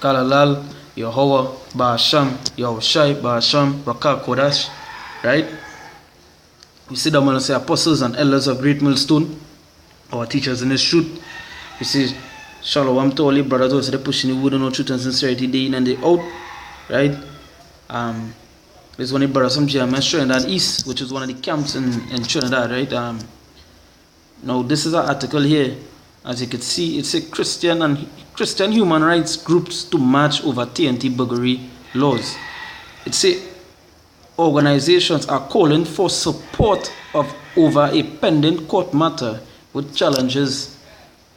Kalalal, Yahweh, Ba'asham, Yahushai, Ba'asham, Rakah Kodash, right? We see them when I say apostles and elders of Great Millstone, our teachers in this truth. We see Shalom to all the brothers who are pushing the word on truth and sincerity day in and day out, right? There's one of the brothers from GMS Trinidad East, which is one of the camps in Trinidad, right? Now this is an article here. As you can see, it's a Christian human rights groups to march over TNT buggery laws. It's a organizations are calling for support of over a pending court matter which challenges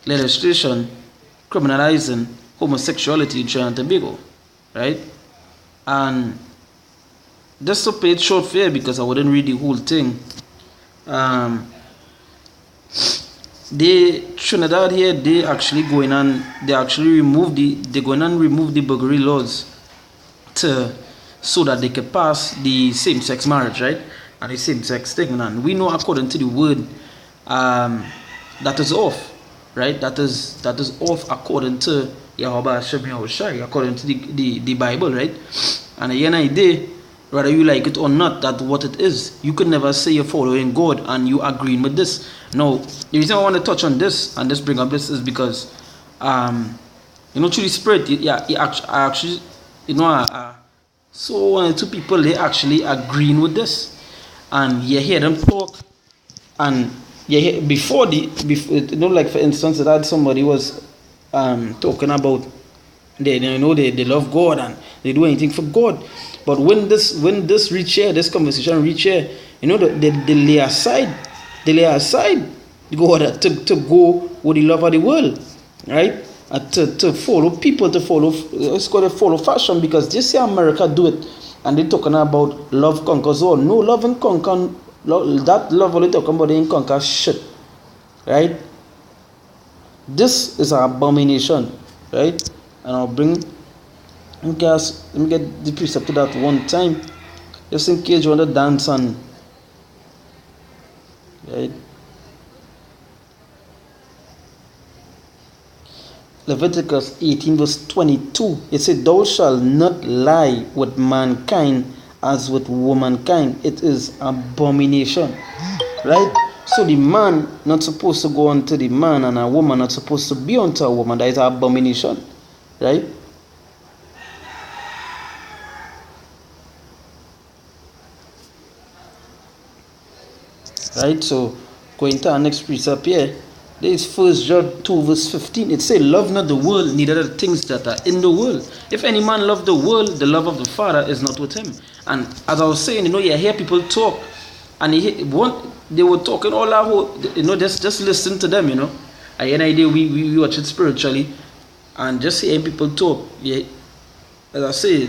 legislation criminalizing homosexuality in Trinidad and Tobago, right? And just to play it short for you because I wouldn't read the whole thing. Trinidad here, they're going and remove the buggery laws so that they can pass the same-sex marriage, right? And the same-sex thing. And we know according to the word, that is off, right? That is off according to Yahweh Hashem Yahushai, according to the Bible, right? And at the end of the day, whether you like it or not, that's what it is. You could never say you're following God and you agreeing with this. No, the reason I want to touch on this and just bring up this is because, through the Spirit, I actually, so one or two people, they actually agreeing with this. And you hear them talk, and you hear, like for instance, that somebody was talking about, they love God and they do anything for God. But when this reach here, this conversation reach here, they lay aside God to go with the love of the world, right? To follow people, it's called to follow fashion, because they say America do it, and they're talking about love conquers all. No, love and conquer, that love only talking about, they ain't conquer shit, right? This is an abomination, right? And I'll bring, let me get the precept to that one time, just in case you want to dance on, right? Leviticus 18 verse 22, it said, "Thou shalt not lie with mankind as with womankind. It is abomination." Right? So the man not supposed to go unto the man, and a woman not supposed to be unto a woman. That is an abomination. Right? Right? So going to our next precept here. There is 1 John 2 verse 15. It says, "Love not the world, neither the things that are in the world. If any man love the world, the love of the Father is not with him." And as I was saying, you hear people talk, and they were talking all that whole, just listen to them, At the end of the day, we watch it spiritually, and just hearing people talk. Yeah, as I say,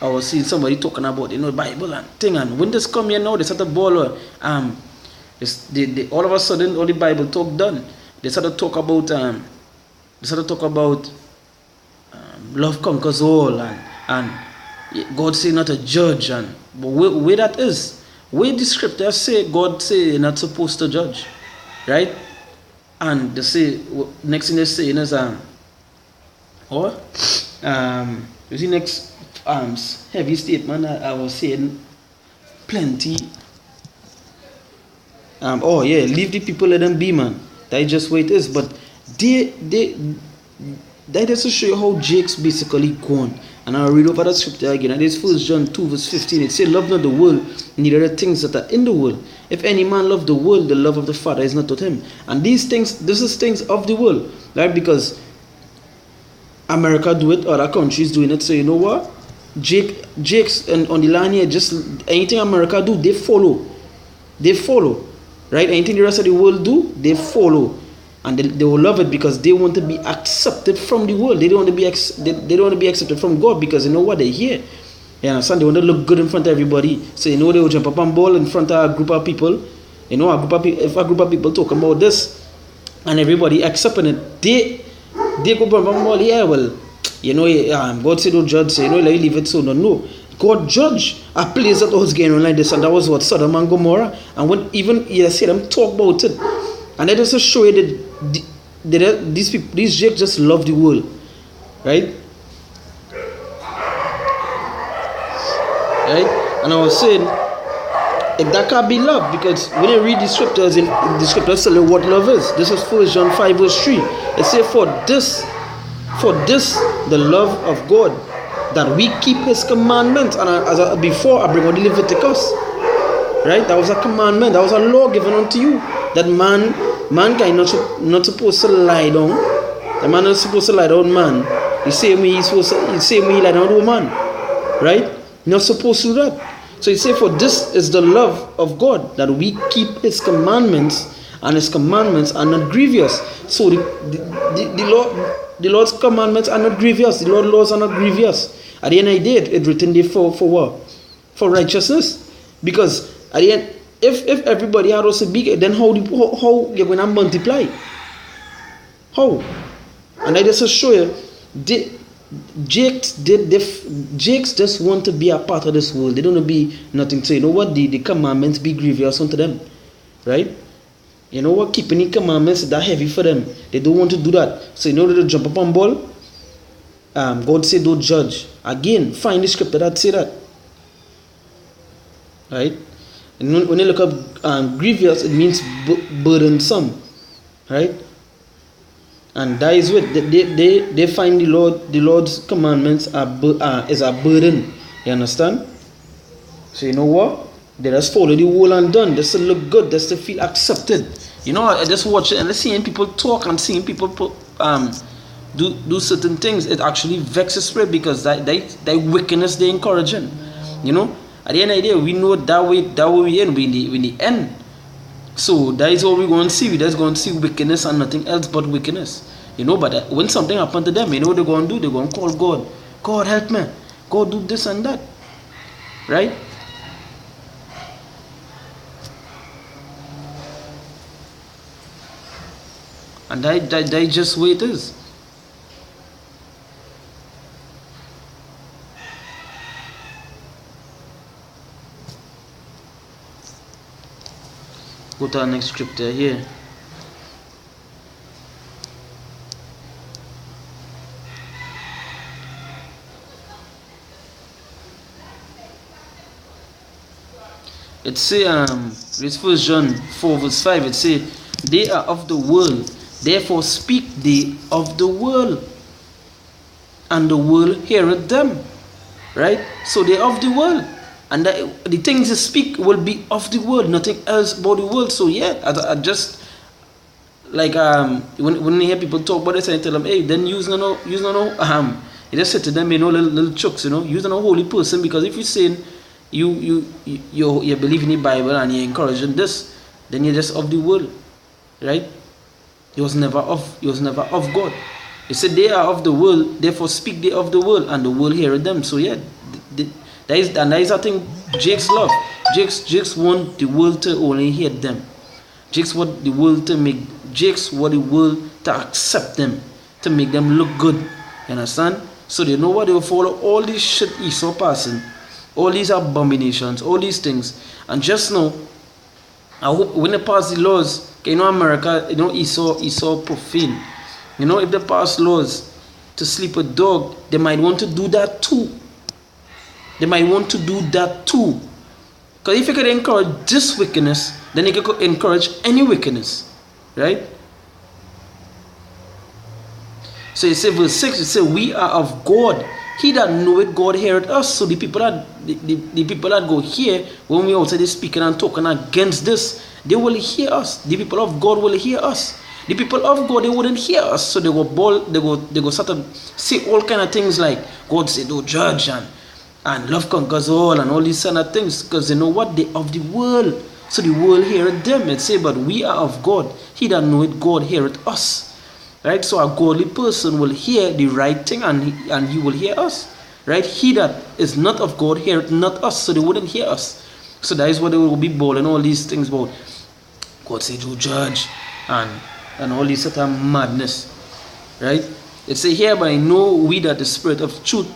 I was seeing somebody talking about, Bible and thing, and when this come here now, they start to ball, all of a sudden, all the Bible talk done. They start to talk about love conquers all, and God say not a judge, and but where that is, where the scriptures say God say you're not supposed to judge, right? And they say next thing they say is you see next heavy statement I was saying plenty. Leave the people, let them be, man. That is just what it is. But that is to show you how Jake's basically gone. And I'll read over that scripture again. And it's 1 John 2 verse 15. It says, "Love not the world, neither the things that are in the world. If any man love the world, the love of the Father is not with him." And these things, this is things of the world, right? Because America do it, other countries doing it. So you know what? Jake's and on the line here, just anything America do, they follow. Right? Anything the rest of the world do, they follow, and they will love it because they want to be accepted from the world. They don't want to be they don't want to be accepted from God, because you know what, they're here. You understand? They want to look good in front of everybody. So they will jump up and ball in front of a group of people. If a group of people talk about this and everybody accepting it, they go bum bum ball. Yeah, well, God said don't judge. So let you leave it so. No. God judge a place that was going on like this, and that was what Sodom and Gomorrah. And when even you see them talk about it, and that just show you that these Jakes just love the world, right? And I was saying, if that can't be love, because when you read the scriptures, in the scriptures tell you what love is. This is 1 John 5 verse 3. It says, for this, the love of God, that we keep his commandments. And before I bring on the Leviticus, right? That was a commandment, that was a law given unto you, that mankind not supposed to lie down. The man is supposed to lie down man. The same way he lie down woman. Right? You're not supposed to do that. So he said, for this is the love of God, that we keep his commandments, and his commandments are not grievous. So the Lord's commandments are not grievous. The Lord's laws are not grievous. At the end of the day, it's written there for what? For righteousness. Because at the end, if everybody had also big, then how you're going to multiply? How? And I just show you, Jakes just want to be a part of this world. They don't want to be nothing. So you know what? The commandments be grievous unto them. Right? You know what? Keeping the commandments that heavy for them. They don't want to do that. So in order to jump up on ball, God said don't judge. Again, find the scripture that say that. Right? And when you look up grievous, it means burdensome. Right? And that is what they find the Lord's commandments is a burden. You understand? So you know what? They just follow the rule and done. Just to look good, just to feel accepted. You know, I just watch it and seeing people talk and seeing people do certain things. It actually vexes spirit, because that wickedness they encouraging. You know, at the end of the day, we know that way we end. We in the end. So that is all we're going to see. We're just going to see wickedness and nothing else but wickedness. You know, but when something happened to them, you know what they're going to do? They're going to call God. God help me. God do this and that. Right? And that just way it is. Go to our next scripture here. It say, it's 1 John 4 verse 5. It say, they are of the world, therefore speak they of the world, and the world heareth them. Right? So they are of the world. And the things they speak will be of the world, nothing else about the world. So yeah, I just like when you hear people talk about this, I tell them, hey, then use no you just say to them, you know, little chucks, you know, use no holy person, because if you're saying you believe in the Bible and you're encouraging this, then you're just of the world, right? He was never of God. He said they are of the world, therefore speak they of the world, and the world heareth them. So yeah. That is I think Jakes love. Jakes want the world to only hate them. Jakes want the world to accept them, to make them look good. You understand? So they know what they will follow all this shit Esau passing, all these abominations, all these things. And just know, I hope when they pass the laws, you know, America, you know, Esau profane. You know, if they pass laws to sleep with dog, they might want to do that too. Because if you could encourage this wickedness, then you could encourage any wickedness. Right? So you say verse 6, you say, we are of God. He that knoweth God heareth us. So the people that go here, when we outside speaking and talking against this, they will hear us. The people of God will hear us. The people of God, they wouldn't hear us. So they go start to say all kind of things like, God said, don't judge, and love conquers all, and all these kind of things, because they know what? They of the world. So the world heareth them. It say, but we are of God. He that knoweth God heareth us. Right? So a godly person will hear the right thing, and he will hear us. Right? He that is not of God heareth not us. So they wouldn't hear us. So that is what they will be bawling all these things about. God said to judge, and all this sort of madness. Right? It say, hereby know we that the spirit of truth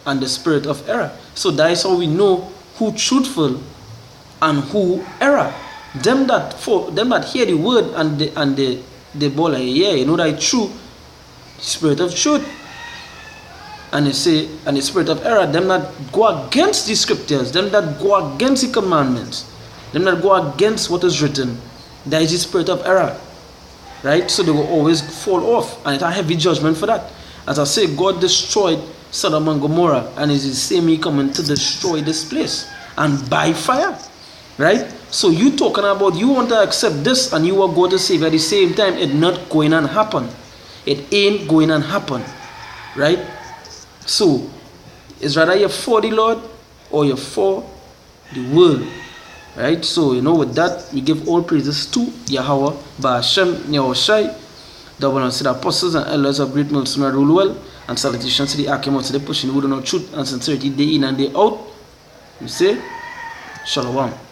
and the spirit of error. So that is how we know who truthful and who error. Them that hear the word and they ball like, yeah, you know that true spirit of truth. and they say, and the spirit of error, them that go against the scriptures, them that go against the commandments, them that go against what is written, there is the spirit of error. Right? So they will always fall off, and it's a heavy judgment for that. As I say, God destroyed Sodom and Gomorrah, and it's the same He coming to destroy this place, and by fire. Right? So you talking about you want to accept this and you are going to save at the same time, it's not going to happen. It ain't going to happen. Right? So it's rather you're for the Lord or you're for the world. Right? So with that we give all praises to Yahweh, Ba'ashem, Yahushai, the one the apostles and elders of Great Millstone rule well, and salutations to the Akim to the pushing wood on truth and sincerity day in and day out. We say Shalom.